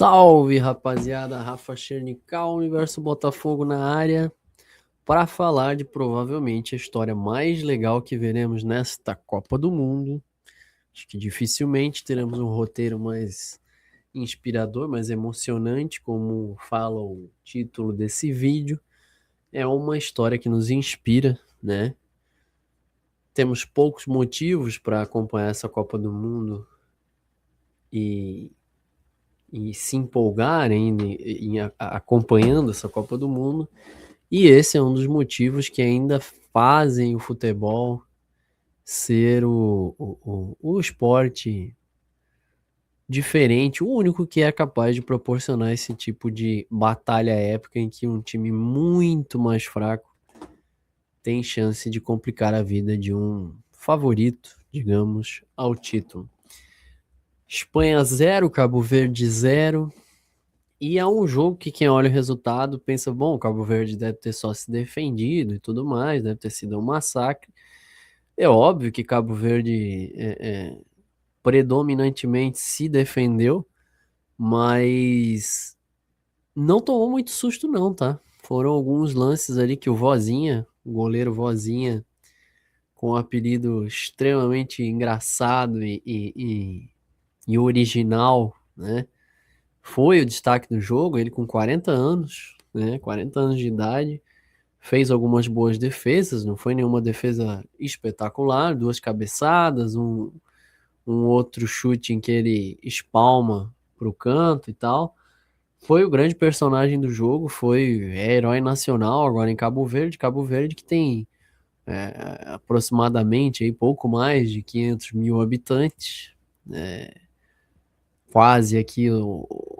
Salve, rapaziada! Rafa Chernical, Universo Botafogo na área, para falar de provavelmente a história mais legal que veremos nesta Copa do Mundo. Acho que dificilmente teremos um roteiro mais inspirador, mais emocionante, como fala o título desse vídeo. É uma história que nos inspira, né? Temos poucos motivos para acompanhar essa Copa do Mundo e se empolgar ainda acompanhando essa Copa do Mundo. E esse é um dos motivos que ainda fazem o futebol ser o esporte diferente, o único que é capaz de proporcionar esse tipo de batalha épica em que um time muito mais fraco tem chance de complicar a vida de um favorito, digamos, ao título. Espanha 0, Cabo Verde 0. E é um jogo que quem olha o resultado pensa, bom, o Cabo Verde deve ter só se defendido e tudo mais, deve ter sido um massacre. É óbvio que Cabo Verde predominantemente se defendeu, mas não tomou muito susto não, tá? Foram alguns lances ali que o Vozinha, o goleiro Vozinha, com um apelido extremamente engraçado e original, né? Foi o destaque do jogo, ele com 40 anos, né? 40 anos de idade, fez algumas boas defesas, não foi nenhuma defesa espetacular, duas cabeçadas, um outro chute em que ele espalma pro canto e tal. Foi o grande personagem do jogo, herói nacional agora em Cabo Verde que tem aproximadamente aí, pouco mais de 500 mil habitantes, quase aqui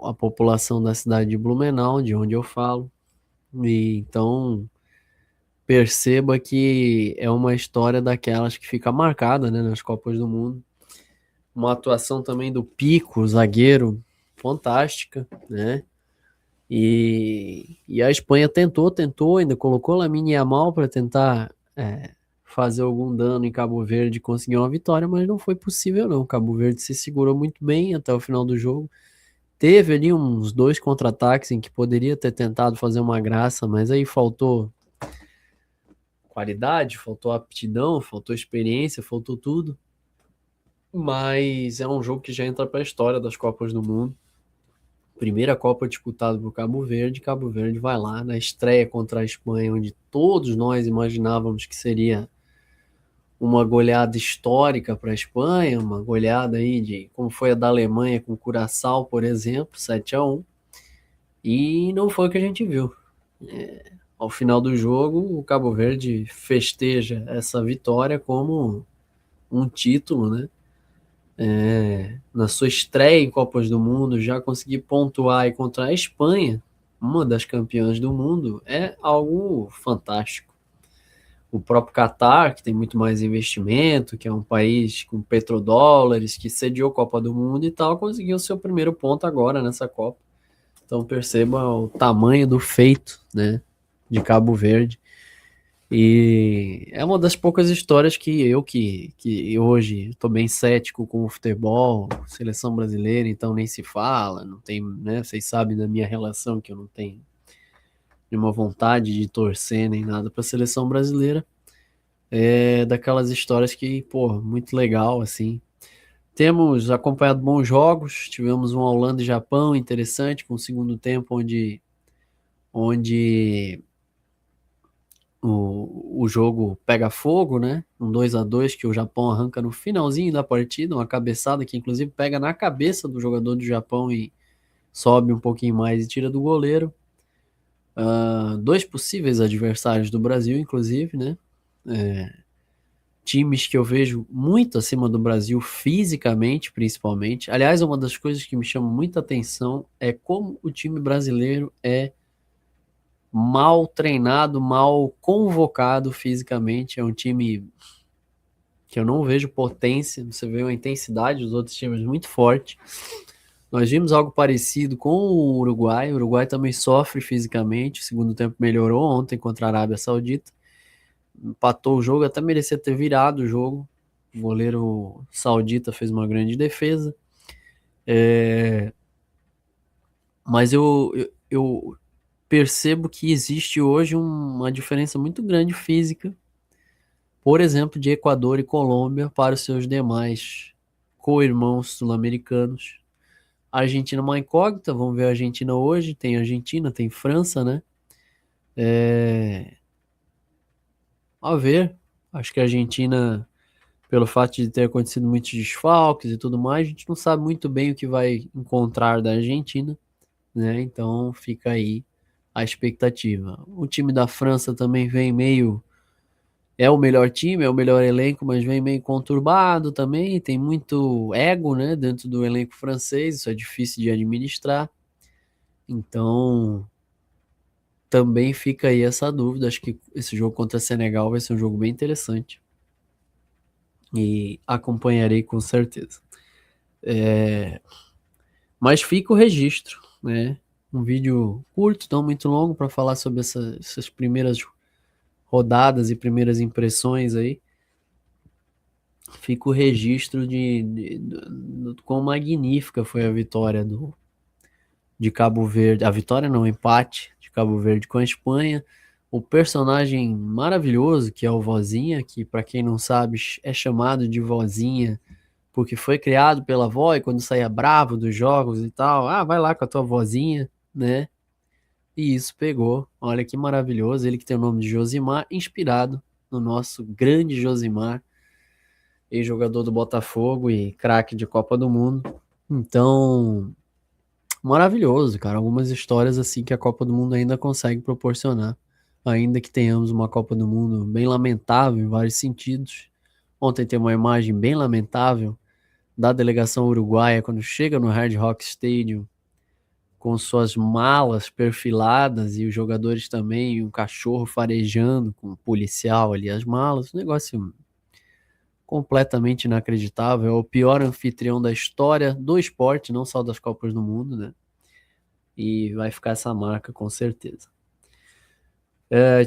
a população da cidade de Blumenau, de onde eu falo. E então perceba que é uma história daquelas que fica marcada, né, nas Copas do Mundo. Uma atuação também do Pico, zagueiro, fantástica, né? E a Espanha tentou, ainda colocou Lamine Yamal para tentar fazer algum dano em Cabo Verde e conseguir uma vitória, mas não foi possível não. Cabo Verde se segurou muito bem até o final do jogo. Teve ali uns dois contra-ataques em que poderia ter tentado fazer uma graça, mas aí faltou qualidade, faltou aptidão, faltou experiência, faltou tudo. Mas é um jogo que já entra para a história das Copas do Mundo. Primeira Copa disputada por Cabo Verde vai lá na estreia contra a Espanha, onde todos nós imaginávamos que seria uma goleada histórica para a Espanha, uma goleada aí de como foi a da Alemanha com Curaçao, por exemplo, 7-1, e não foi o que a gente viu. Ao final do jogo, o Cabo Verde festeja essa vitória como um título, né? Na sua estreia em Copas do Mundo, já conseguir pontuar aí contra a Espanha, uma das campeãs do mundo, é algo fantástico. O próprio Catar, que tem muito mais investimento, que é um país com petrodólares, que sediou a Copa do Mundo e tal, conseguiu seu primeiro ponto agora nessa Copa. Então perceba o tamanho do feito, né, de Cabo Verde. E é uma das poucas histórias que hoje estou bem cético com o futebol, seleção brasileira, então nem se fala, não tem, né? Vocês sabem da minha relação que eu não tenho nenhuma vontade de torcer nem nada para a seleção brasileira. É daquelas histórias que, pô, muito legal assim. Temos acompanhado bons jogos, tivemos um Holanda e Japão interessante, com o segundo tempo onde o jogo pega fogo, né? Um 2-2 que o Japão arranca no finalzinho da partida, uma cabeçada que inclusive pega na cabeça do jogador do Japão e sobe um pouquinho mais e tira do goleiro. Dois possíveis adversários do Brasil, inclusive, né? Times que eu vejo muito acima do Brasil, fisicamente, principalmente. Aliás, uma das coisas que me chama muita atenção é como o time brasileiro é mal treinado, mal convocado fisicamente. É um time que eu não vejo potência, você vê uma intensidade dos outros times muito forte. Nós vimos algo parecido com o Uruguai também sofre fisicamente, o segundo tempo melhorou ontem contra a Arábia Saudita, empatou o jogo, até merecia ter virado o jogo, o goleiro saudita fez uma grande defesa. Mas eu percebo que existe hoje uma diferença muito grande física, por exemplo, de Equador e Colômbia para os seus demais co-irmãos sul-americanos. A Argentina é uma incógnita, vamos ver a Argentina hoje. Tem Argentina, tem França, né? A ver. Acho que a Argentina, pelo fato de ter acontecido muitos desfalques e tudo mais, a gente não sabe muito bem o que vai encontrar da Argentina, né? Então fica aí a expectativa. O time da França também vem meio. É o melhor time, é o melhor elenco, mas vem meio conturbado também. Tem muito ego, né, dentro do elenco francês, isso é difícil de administrar. Então, também fica aí essa dúvida. Acho que esse jogo contra Senegal vai ser um jogo bem interessante e acompanharei com certeza. Mas fica o registro, né? Um vídeo curto, não muito longo, para falar sobre essas primeiras rodadas e primeiras impressões aí. Fica o registro do quão magnífica foi a vitória de Cabo Verde. A vitória não, o empate de Cabo Verde com a Espanha. O personagem maravilhoso que é o Vozinha, que para quem não sabe é chamado de Vozinha porque foi criado pela avó e quando saía bravo dos jogos e tal, vai lá com a tua vozinha, né? E isso pegou. Olha que maravilhoso. Ele que tem o nome de Josimar, inspirado no nosso grande Josimar, ex-jogador do Botafogo e craque de Copa do Mundo. Então, maravilhoso, cara. Algumas histórias assim que a Copa do Mundo ainda consegue proporcionar. Ainda que tenhamos uma Copa do Mundo bem lamentável em vários sentidos. Ontem tem uma imagem bem lamentável da delegação uruguaia quando chega no Hard Rock Stadium com suas malas perfiladas e os jogadores também, e um cachorro farejando com um policial ali as malas. Um negócio completamente inacreditável. É o pior anfitrião da história do esporte, não só das Copas do Mundo, né? E vai ficar essa marca com certeza.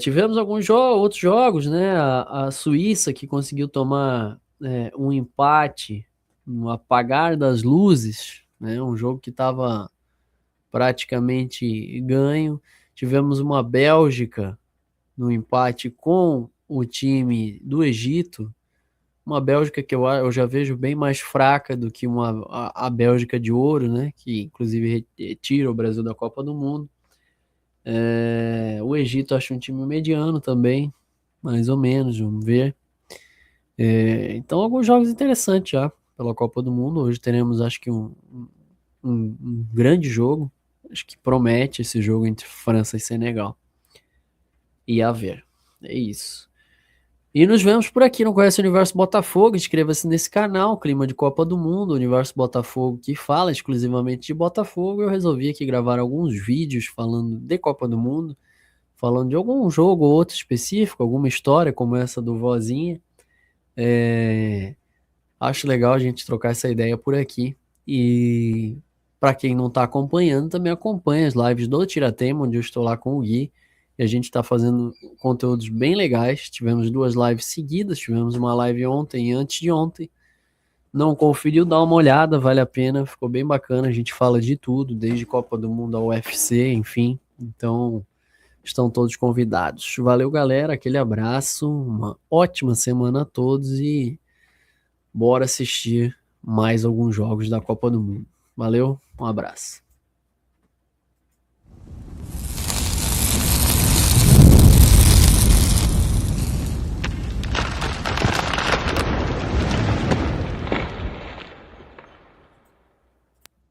Tivemos outros jogos, né? A Suíça que conseguiu tomar um empate no apagar das luzes, né? Um jogo que estava praticamente ganho. Tivemos uma Bélgica no empate com o time do Egito, uma Bélgica que eu já vejo bem mais fraca do que a Bélgica de ouro, né? Que inclusive retira o Brasil da Copa do Mundo. O Egito acho um time mediano também, mais ou menos, vamos ver. Então, alguns jogos interessantes já pela Copa do Mundo. Hoje teremos, acho que, um grande jogo. Acho que promete esse jogo entre França e Senegal. E a ver. É isso. E nos vemos por aqui. Não conhece o Universo Botafogo? Inscreva-se nesse canal, Clima de Copa do Mundo, Universo Botafogo, que fala exclusivamente de Botafogo. Eu resolvi aqui gravar alguns vídeos falando de Copa do Mundo, falando de algum jogo ou outro específico, alguma história como essa do Vozinha. Acho legal a gente trocar essa ideia por aqui. E para quem não está acompanhando, também acompanha as lives do Tiratema, onde eu estou lá com o Gui. E a gente está fazendo conteúdos bem legais. Tivemos 2 lives seguidas, tivemos uma live ontem e antes de ontem. Não conferiu, dá uma olhada, vale a pena, ficou bem bacana. A gente fala de tudo, desde Copa do Mundo ao UFC, enfim. Então, estão todos convidados. Valeu, galera, aquele abraço, uma ótima semana a todos e bora assistir mais alguns jogos da Copa do Mundo. Valeu, um abraço.